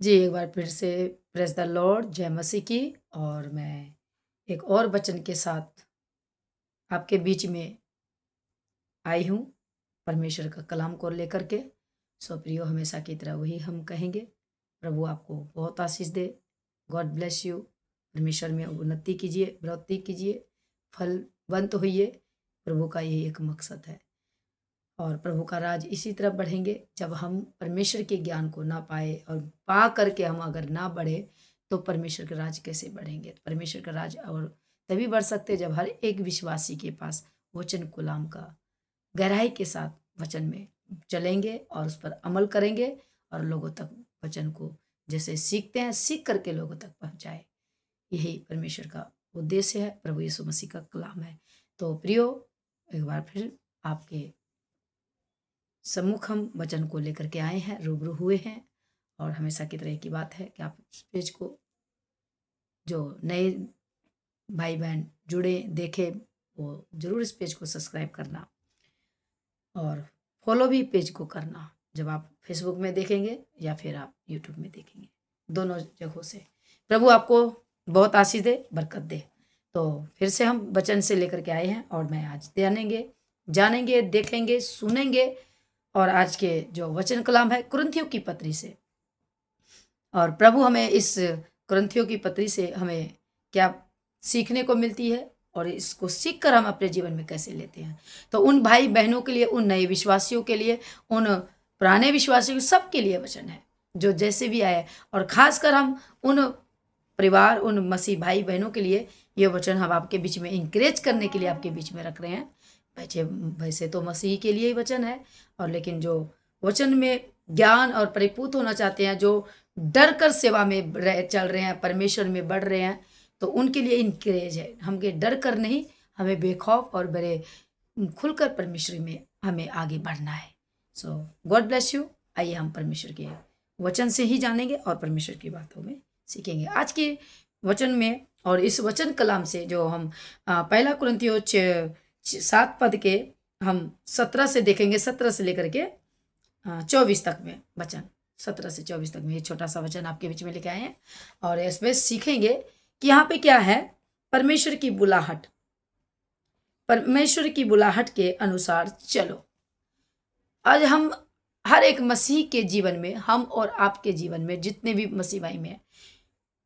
जी, एक बार फिर से प्रेज़ द लॉर्ड, जय मसीह की। और मैं एक और वचन के साथ आपके बीच में आई हूँ, परमेश्वर का कलाम को लेकर के। सो प्रियो, हमेशा की तरह वही हम कहेंगे, प्रभु आपको बहुत आशीष दे। God bless you. परमेश्वर में उन्नति कीजिए, बढ़ोतरी कीजिए, फलवंत होइए। प्रभु का यही एक मकसद है। और प्रभु का राज इसी तरह बढ़ेंगे जब हम परमेश्वर के ज्ञान को ना पाए और पा करके हम अगर ना बढ़े तो परमेश्वर का राज कैसे बढ़ेंगे। तो परमेश्वर का राज और तभी बढ़ सकते जब हर एक विश्वासी के पास वचन गुलाम का गहराई के साथ वचन में चलेंगे और उस पर अमल करेंगे और लोगों तक वचन को जैसे सीखते हैं सीख करके लोगों तक पहुंचाए। यही परमेश्वर का उद्देश्य है, प्रभु यीशु मसीह का कलाम है। तो प्रियो, एक बार फिर आपके सम्मुख हम वचन को लेकर के आए हैं, रूबरू हुए हैं। और हमेशा की तरह एक ही बात है कि आप इस पेज को, जो नए भाई बहन जुड़े देखे, वो जरूर इस पेज को सब्सक्राइब करना और फॉलो भी पेज को करना। जब आप फेसबुक में देखेंगे या फिर आप यूट्यूब में देखेंगे, दोनों जगहों से प्रभु आपको बहुत आशीष दे, बरकत दे। तो फिर से हम वचन से लेकर के आए हैं और मैं आज जानेंगे, देखेंगे, सुनेंगे। और आज के जो वचन कलाम है कुरिन्थियों की पत्री से, और प्रभु हमें इस कुरिन्थियों की पत्री से हमें क्या सीखने को मिलती है और इसको सीख कर हम अपने जीवन में कैसे लेते हैं। तो उन भाई बहनों के लिए, उन नए विश्वासियों के लिए, उन पुराने विश्वासियों के, सबके लिए वचन है जो जैसे भी आए। और खासकर हम उन परिवार, उन मसीह भाई बहनों के लिए ये वचन हम आपके बीच में इंकरेज करने के लिए आपके बीच में रख रहे हैं। वैसे तो मसीह के लिए ही वचन है, और लेकिन जो वचन में ज्ञान और परिपूत होना चाहते हैं, जो डर कर सेवा में चल रहे हैं, परमेश्वर में बढ़ रहे हैं, तो उनके लिए इंकरेज है। हमें डर कर नहीं, हमें बेखौफ और बड़े खुलकर परमेश्वर में हमें आगे बढ़ना है। सो गॉड ब्लेस यू। आइए हम परमेश्वर के वचन से ही जानेंगे और परमेश्वर की बातों में सीखेंगे आज के वचन में। और इस वचन कलाम से जो हम पहला कुरिन्थियों 7 पद के हम 17 से देखेंगे, 17 से लेकर के 24 तक में वचन, 17 से 24 तक में ये छोटा सा वचन आपके बीच में लेके आए हैं। और इसमें सीखेंगे कि यहाँ पे क्या है, परमेश्वर की बुलाहट, परमेश्वर की बुलाहट के अनुसार चलो। आज हम हर एक मसीह के जीवन में, हम और आपके जीवन में, जितने भी मसीह भाई में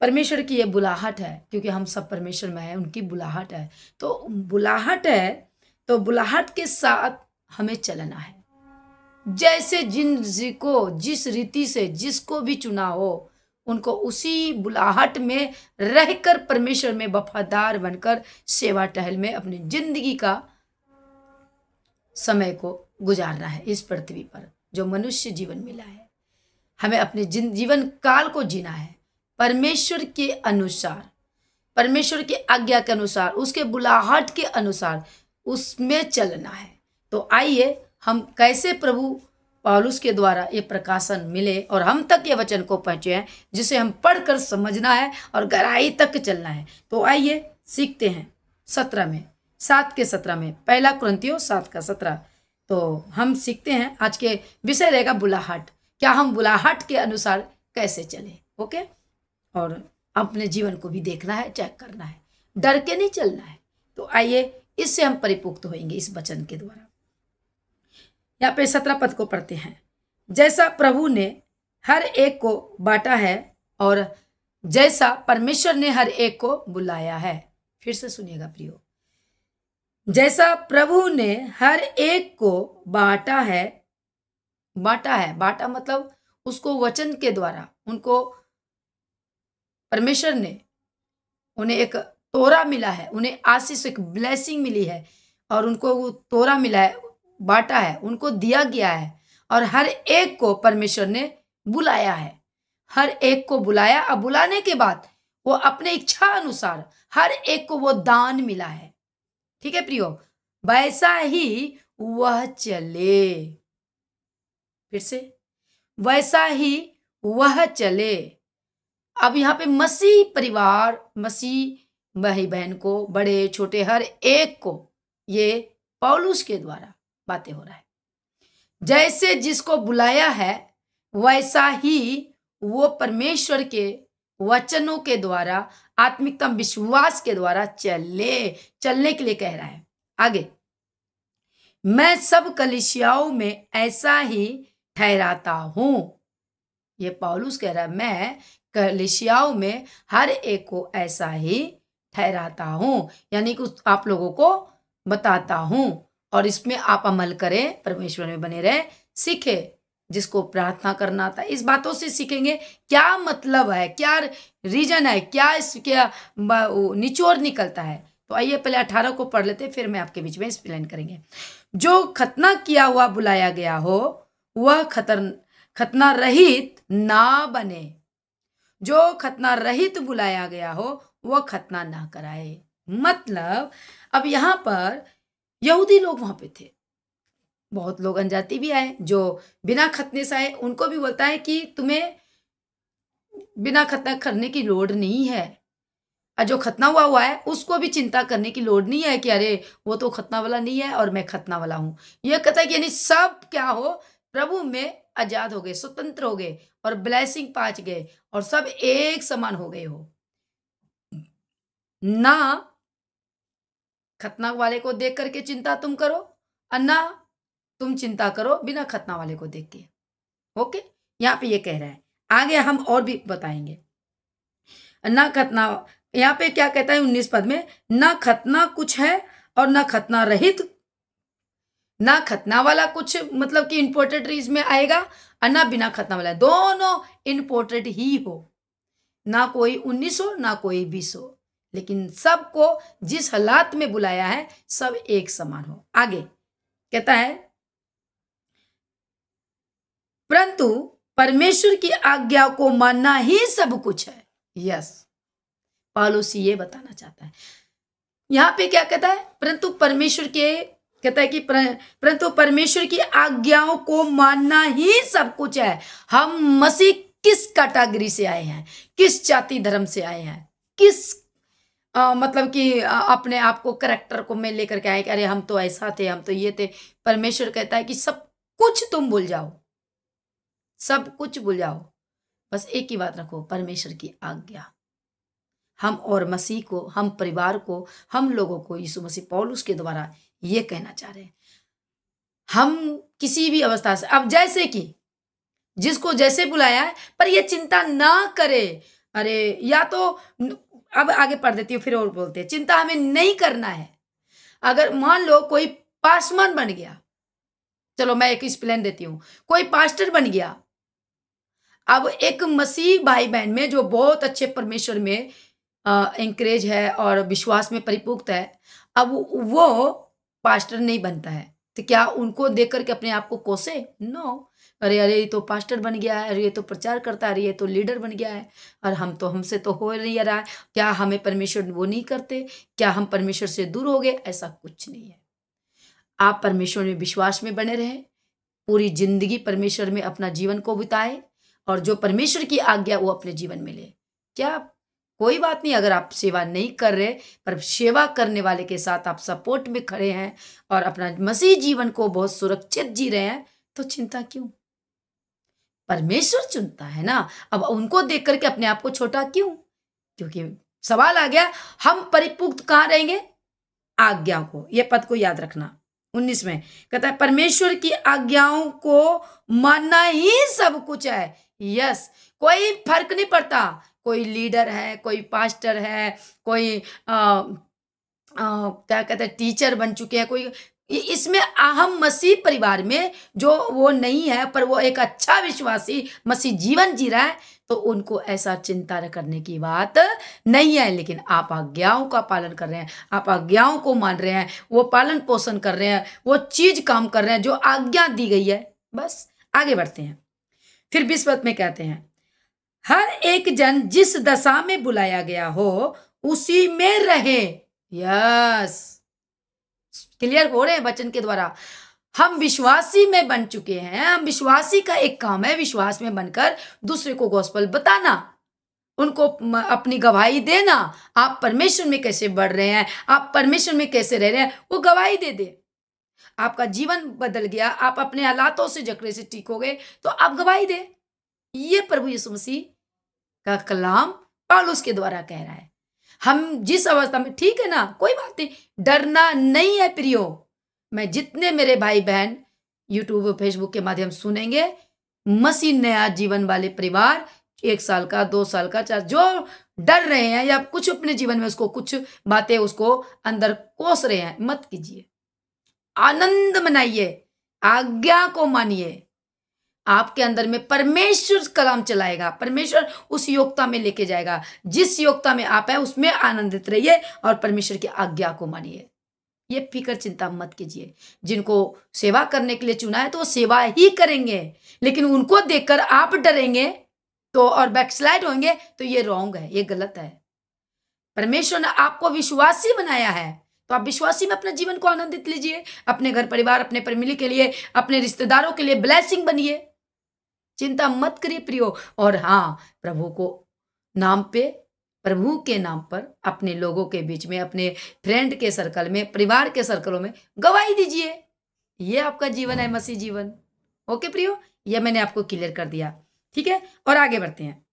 परमेश्वर की ये बुलाहट है, क्योंकि हम सब परमेश्वर में हैं, उनकी बुलाहट है। तो बुलाहट है, तो बुलाहट के साथ हमें चलना है। जैसे जिनको जिस रीति से जिसको भी चुना हो, उनको उसी बुलाहट में रहकर परमेश्वर में वफादार बनकर सेवा टहल में अपनी जिंदगी का समय को गुजारना है। इस पृथ्वी पर जो मनुष्य जीवन मिला है, हमें अपने जीवन काल को जीना है परमेश्वर के अनुसार, परमेश्वर की आज्ञा के अनुसार, उसके बुलाहट के अनुसार उसमें चलना है। तो आइए हम कैसे प्रभु पौलुस के द्वारा ये प्रकाशन मिले और हम तक ये वचन को पहुंचे हैं, जिसे हम पढ़कर समझना है और गहराई तक चलना है। तो आइए सीखते हैं 17 में, 7 के 17 में, पहला कुरिन्थियों 7 का 17। तो हम सीखते हैं, आज के विषय रहेगा बुलाहट। क्या हम बुलाहट के अनुसार कैसे चले। ओके। और अपने जीवन को भी देखना है, चेक करना है, डर के नहीं चलना है। तो आइए इससे हम परिपुक्त होंगे इस वचन के द्वारा। यहाँ पे 17 पद को पढ़ते हैं। जैसा प्रभु ने हर एक को बांटा है और जैसा परमेश्वर ने हर एक को बुलाया है। फिर से सुनिएगा प्रियो, जैसा प्रभु ने हर एक को बांटा है, बांटा मतलब उसको वचन के द्वारा, उनको परमेश्वर ने, उन्हें एक तोरा मिला है, उन्हें आशीष, एक ब्लेसिंग मिली है और उनको वो तोरा मिला है, बांटा है, उनको दिया गया है। और हर एक को परमेश्वर ने बुलाया है, हर एक को बुलाया। अब बुलाने के बाद वो अपने इच्छा अनुसार हर एक को वो दान मिला है। ठीक है प्रियो, वैसा ही वह चले। फिर से, वैसा ही वह चले। अब यहाँ पे मसीह परिवार, मसीह भाई बहन को, बड़े छोटे हर एक को, ये पौलुस के द्वारा बातें हो रहा है। जैसे जिसको बुलाया है वैसा ही वो परमेश्वर के वचनों के द्वारा, आत्मिकता विश्वास के द्वारा चलने के लिए कह रहा है। आगे, मैं सब कलीसियाओं में ऐसा ही ठहराता हूं। ये पौलुस कह रहा है, मैं कलीसियाओं में हर एक को ऐसा ही ठहराता हूं, यानी कि आप लोगों को बताता हूं, और इसमें आप अमल करें, परमेश्वर में बने रहें, सीखे। जिसको प्रार्थना करना था, इस बातों से सीखेंगे क्या मतलब है, क्या रीजन है, क्या इसके निचोड़ निकलता है। तो आइए पहले 18 को पढ़ लेते, फिर मैं आपके बीच में एक्सप्लेन करेंगे। जो खतना किया हुआ बुलाया गया हो वह खतना रहित ना बने। जो खतना रहित बुलाया गया हो वह खतना ना कराए। मतलब अब यहां पर यहूदी लोग वहां पे थे, बहुत लोग अनजाति भी आए जो बिना खतने से आए, उनको भी बोलता है कि तुम्हें बिना खतना करने की लोड़ नहीं है, और जो खतना हुआ है उसको भी चिंता करने की लोड़ नहीं है कि अरे वो तो खतना वाला नहीं है और मैं खतना वाला हूं। यह कहता है कि यानी सब क्या हो, प्रभु में आजाद हो गए, स्वतंत्र हो गए और ब्लेसिंग पाच गए, और सब एक समान हो गए हो। ना खतना वाले को देख करके चिंता तुम करो, और ना तुम चिंता करो बिना खतना वाले को देख के। ओके, यहाँ पे ये कह रहा है। आगे हम और भी बताएंगे। ना खतना, यहाँ पे क्या कहता है 19 पद में, ना खतना कुछ है और ना खतना रहित। ना खतना वाला कुछ मतलब कि इंपोर्टेड इसमें आएगा, और ना बिना खतना वाला, दोनों इंपोर्टेड ही हो। ना कोई 19 हो ना कोई 20 हो, लेकिन सबको जिस हालात में बुलाया है सब एक समान हो। आगे कहता है, परंतु परमेश्वर की आज्ञा को मानना ही सब कुछ है। यस, पौलुस ये बताना चाहता है। यहां पे क्या कहता है, परंतु परमेश्वर के, कहता है कि परंतु परमेश्वर की आज्ञाओं को मानना ही सब कुछ है। हम मसीह किस कैटेगरी से आए हैं, किस जाति धर्म से आए हैं, किस मतलब कि अपने आप को करेक्टर को में लेकर के आए कि अरे हम तो ऐसा थे, हम तो ये थे। परमेश्वर कहता है कि सब कुछ तुम भूल जाओ, सब कुछ भूल जाओ, बस एक ही बात रखो, परमेश्वर की आज्ञा। हम और मसीह को, हम परिवार को, हम लोगों को यीशु मसीह पौलुस के द्वारा ये कहना चाह रहे हैं, हम किसी भी अवस्था से, अब जैसे कि जिसको जैसे बुलाया है, पर ये चिंता ना करे। अरे या तो अब आगे पढ़ देती हूँ फिर और बोलते हैं, चिंता हमें नहीं करना है। अगर मान लो कोई पासवान बन गया, चलो मैं एक एक्सप्लेन देती हूँ, कोई पास्टर बन गया, अब एक मसीह भाई बहन में जो बहुत अच्छे परमेश्वर में एंकरेज है और विश्वास में परिपुक्त है, अब वो पास्टर नहीं बनता है, तो क्या उनको देख करके अपने आप को कोसे? नो, अरे अरे ये तो पास्टर बन गया है, अरे ये तो प्रचार करता है, अरे ये तो लीडर बन गया है, और हम तो, हमसे तो हो नहीं रहा है, क्या हमें परमेश्वर वो नहीं करते, क्या हम परमेश्वर से दूर हो गए? ऐसा कुछ नहीं है। आप परमेश्वर में विश्वास में बने रहें, पूरी जिंदगी परमेश्वर में अपना जीवन को बिताए, और जो परमेश्वर की आज्ञा वो अपने जीवन में ले। क्या कोई बात नहीं अगर आप सेवा नहीं कर रहे, पर सेवा करने वाले के साथ आप सपोर्ट में खड़े हैं और अपना मसीह जीवन को बहुत सुरक्षित जी रहे हैं, तो चिंता क्यों? परमेश्वर चुनता है ना। अब उनको देख करके अपने आप को छोटा क्यों? क्योंकि सवाल आ गया, हम परिपुक्त कहाँ रहेंगे? आज्ञा को। ये पद को याद रखना। 19 में कहता है, परमेश्वर की आज्ञाओं को मानना ही सब कुछ है। यस, कोई फर्क नहीं पड़ता, कोई लीडर है, कोई पास्टर है, कोई क्या कहते हैं टीचर बन चुके हैं, कोई इसमें हम मसीह परिवार में जो वो नहीं है, पर वो एक अच्छा विश्वासी मसीह जीवन जी रहा है, तो उनको ऐसा चिंता करने की बात नहीं है। लेकिन आप आज्ञाओं का पालन कर रहे हैं, आप आज्ञाओं को मान रहे हैं, वो पालन पोषण कर रहे हैं, वो चीज काम कर रहे हैं जो आज्ञा दी गई है। बस आगे बढ़ते हैं। फिर 20 पद में कहते हैं, हर एक जन जिस दशा में बुलाया गया हो उसी में रहे। यस, क्लियर हो रहे हैं वचन के द्वारा। हम विश्वासी में बन चुके हैं, हम विश्वासी का एक काम है विश्वास में बनकर दूसरे को गॉस्पेल बताना, उनको अपनी गवाही देना। आप परमेश्वर में कैसे बढ़ रहे हैं, आप परमेश्वर में कैसे रह रहे हैं, वो गवाही दे दे। आपका जीवन बदल गया, आप अपने हालातों से जकड़े से ठीक हो गए, तो आप गवाही दे। ये प्रभु यीशु मसीह का कलाम पौलुस के द्वारा कह रहा है। हम जिस अवस्था में, ठीक है ना, कोई बात नहीं, डरना नहीं है प्रियो। मैं जितने मेरे भाई बहन यूट्यूब और फेसबुक के माध्यम सुनेंगे, मसीह नया जीवन वाले परिवार, 1 साल का, 2 साल का, चाहे जो डर रहे हैं या कुछ अपने जीवन में उसको कुछ बातें उसको अंदर कोस रहे हैं, मत कीजिए। आनंद मनाइए, आज्ञा को मानिए। आपके अंदर में परमेश्वर कलाम चलाएगा, परमेश्वर उस योग्यता में लेके जाएगा। जिस योग्यता में आप हैं उसमें आनंदित रहिए और परमेश्वर की आज्ञा को मानिए। ये फिक्र चिंता मत कीजिए। जिनको सेवा करने के लिए चुना है तो वो सेवा ही करेंगे, लेकिन उनको देखकर आप डरेंगे तो और बैकस्लाइड होंगे तो ये रॉन्ग है, ये गलत है। परमेश्वर ने आपको विश्वासी बनाया है तो आप विश्वासी में अपने जीवन को आनंदित लीजिए। अपने घर परिवार, अपने फैमिली के लिए, अपने रिश्तेदारों के लिए ब्लेसिंग बनिए। चिंता मत करिए प्रियो। और हाँ, प्रभु को नाम पे, प्रभु के नाम पर अपने लोगों के बीच में, अपने फ्रेंड के सर्कल में, परिवार के सर्कलों में गवाही दीजिए। ये आपका जीवन है, मसीह जीवन। ओके प्रियो, ये मैंने आपको क्लियर कर दिया। ठीक है, और आगे बढ़ते हैं।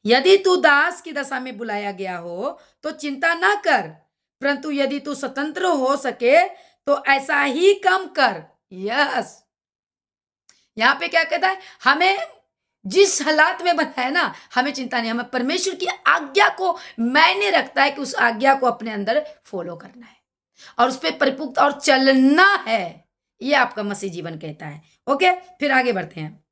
यदि तू दास की दशा में बुलाया गया हो तो चिंता ना कर, परंतु यदि तू स्वतंत्र हो सके तो ऐसा ही काम कर। यस, यहां पे क्या कहता है, हमें जिस हालात में बना है ना, हमें चिंता नहीं, हमें परमेश्वर की आज्ञा को मायने रखता है कि उस आज्ञा को अपने अंदर फॉलो करना है और उस पर परिपुक्त और चलना है। ये आपका मसीह जीवन कहता है। ओके, फिर आगे बढ़ते हैं।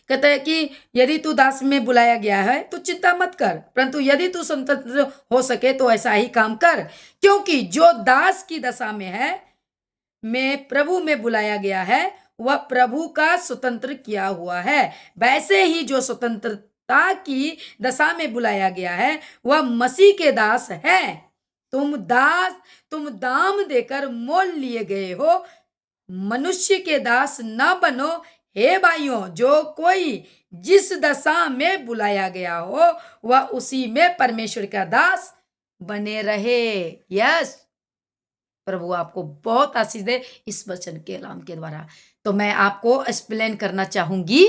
कहता है कि यदि तू दास में बुलाया गया है तो चिंता मत कर, परंतु यदि तू स्वतंत्र हो सके तो ऐसा ही काम कर, क्योंकि जो दास की दशा में है, में प्रभु में बुलाया गया है, वह प्रभु का स्वतंत्र किया हुआ है। वैसे ही जो स्वतंत्रता की दशा में बुलाया गया है वह मसीह के दास है। तुम दाम देकर मोल लिए गए हो, मनुष्य के दास न बनो। हे भाइयों, जो कोई जिस दशा में बुलाया गया हो वह उसी में परमेश्वर का दास बने रहे। यस, प्रभु आपको बहुत आशीष दे इस वचन के कलाम के द्वारा। तो मैं आपको एक्सप्लेन करना चाहूंगी।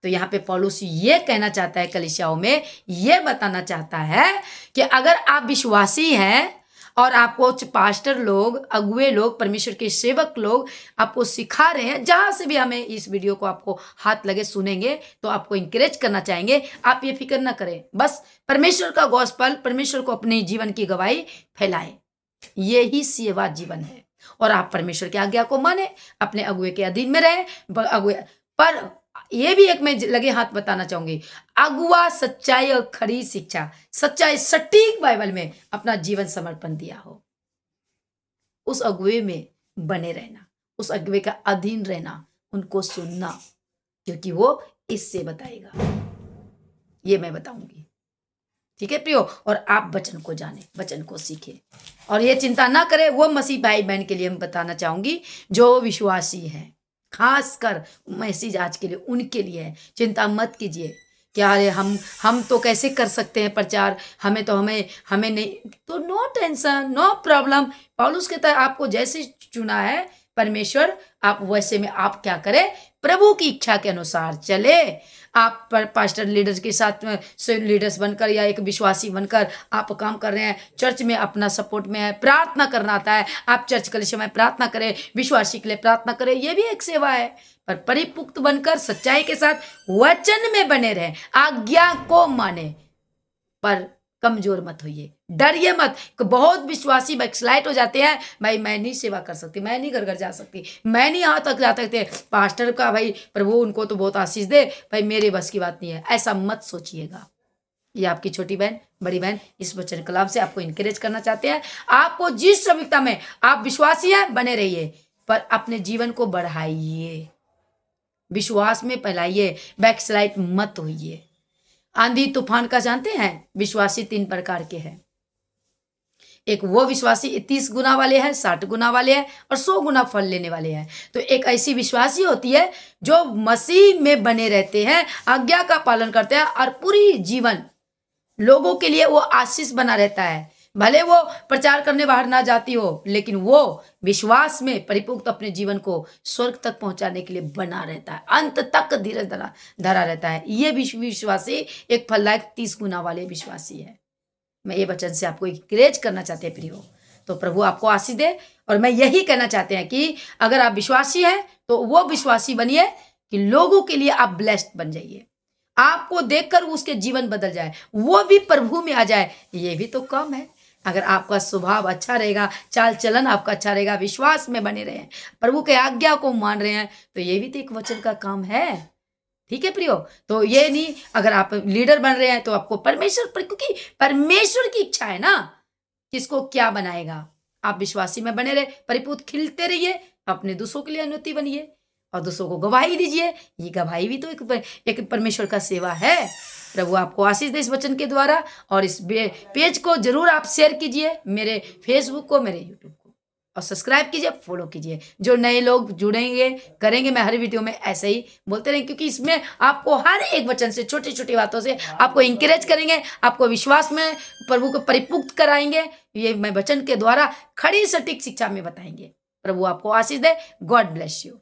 तो यहाँ पे पौलुस ये कहना चाहता है, कलीसियाओं में ये बताना चाहता है कि अगर आप विश्वासी हैं और आपको पास्टर लोग, अगुए लोग, परमेश्वर के सेवक लोग आपको सिखा रहे हैं, जहां से भी हमें इस वीडियो को आपको हाथ लगे सुनेंगे तो आपको इंकरेज करना चाहेंगे। आप ये फिक्र ना करें, बस परमेश्वर का गॉस्पेल, परमेश्वर को अपने जीवन की गवाही फैलाएं। ये ही सेवा जीवन है। और आप परमेश्वर की आज्ञा को माने, अपने अगुए के अधीन में रहे। अगुए पर ये भी एक मैं लगे हाथ बताना चाहूंगी, अगुआ सच्चाई और खरी शिक्षा, सच्चाई सटीक बाइबल में अपना जीवन समर्पण दिया हो, उस अगुए में बने रहना, उस अगुए का अधीन रहना, उनको सुनना, क्योंकि वो इससे बताएगा। ये मैं बताऊंगी। ठीक है प्रियो, और आप वचन को जाने, वचन को सीखे और ये चिंता ना करें। वो मसीह भाई बहन के लिए मैं बताना चाहूंगी जो विश्वासी हैं, खासकर मैसेज आज के लिए उनके लिए है। चिंता मत कीजिए क्या अरे हम तो कैसे कर सकते हैं प्रचार, हमें नहीं, तो नो टेंशन, नो प्रॉब्लम। पौलुस कहता है आपको जैसे चुना है परमेश्वर, आप वैसे में आप क्या करें, प्रभु की इच्छा के अनुसार चले। आप पास्टर लीडर्स के साथ लीडर्स बनकर या एक विश्वासी बनकर आप काम कर रहे हैं, चर्च में अपना सपोर्ट में है, प्रार्थना करना आता है, आप चर्च कलीसिया में प्रार्थना करें, विश्वासी के लिए प्रार्थना करें, ये भी एक सेवा है। पर परिपुक्त बनकर सच्चाई के साथ वचन में बने रहें, आज्ञा को माने, पर कमजोर मत होइए, डरिए मत। बहुत विश्वासी बैकस्लाइड हो जाते हैं, भाई मैं नहीं सेवा कर सकती, मैं नहीं घर घर जा सकती, मैं नहीं यहाँ तक जा सकते, पास्टर का भाई प्रभु उनको तो बहुत आशीष दे, भाई मेरे बस की बात नहीं है। ऐसा मत सोचिएगा। ये आपकी छोटी बहन, बड़ी बहन इस वचन कलाम से आपको इंकरेज करना चाहते हैं। आपको जिस सभ्यता में आप विश्वासी हैं बने रहिए, पर अपने जीवन को बढ़ाइए, विश्वास में फैलाइए, बैकस्लाइड मत होइए। आंधी तूफान का जानते हैं, विश्वासी 3 प्रकार के हैं। एक वो विश्वासी 30 गुना वाले हैं, 60 गुना वाले हैं और 100 गुना फल लेने वाले हैं। तो एक ऐसी विश्वासी होती है जो मसीह में बने रहते हैं, आज्ञा का पालन करते हैं और पूरी जीवन लोगों के लिए वो आशीष बना रहता है। भले वो प्रचार करने बाहर ना जाती हो, लेकिन वो विश्वास में परिपक्व अपने जीवन को स्वर्ग तक पहुंचाने के लिए बना रहता है, अंत तक धीरज धरा धरा रहता है। ये विश्वासी एक फलदायक 30 गुना वाले विश्वासी है। मैं ये वचन से आपको encourage करना चाहते हैं प्रियो। तो प्रभु आपको आशीष दे। और मैं यही कहना चाहते हैं कि अगर आप विश्वासी हैं तो वो विश्वासी बनिए कि लोगों के लिए आप ब्लेस्ड बन जाइए, आपको देखकर उसके जीवन बदल जाए, वो भी प्रभु में आ जाए। ये भी तो कम है। अगर आपका स्वभाव अच्छा रहेगा, चाल चलन आपका अच्छा रहेगा, विश्वास में बने रहे, प्रभु के आज्ञा को मान रहे हैं, तो ये भी तो एक वचन का काम है। ठीक है प्रियो। तो ये नहीं, अगर आप लीडर बन रहे हैं तो आपको परमेश्वर पर, क्योंकि परमेश्वर की इच्छा है ना किसको क्या बनाएगा। आप विश्वासी में बने रहे, परिपूत खिलते रहिए, अपने दूसरों के लिए अनुमति बनिए और दूसरों को गवाही दीजिए। ये गवाही भी तो एक परमेश्वर का सेवा है। प्रभु आपको आशीष दे इस वचन के द्वारा। और इस पेज को जरूर आप शेयर कीजिए, मेरे फेसबुक को, मेरे यूट्यूब को, और सब्सक्राइब कीजिए, फॉलो कीजिए। जो नए लोग जुड़ेंगे करेंगे, मैं हर वीडियो में ऐसे ही बोलते रहेंगे, क्योंकि इसमें आपको हर एक वचन से, छोटी छोटी बातों से आपको इंकरेज करेंगे, आपको विश्वास में प्रभु को परिपुक्त कराएंगे। ये मैं वचन के द्वारा खड़ी सटीक शिक्षा में बताएंगे। प्रभु आपको आशीष दे। God bless you.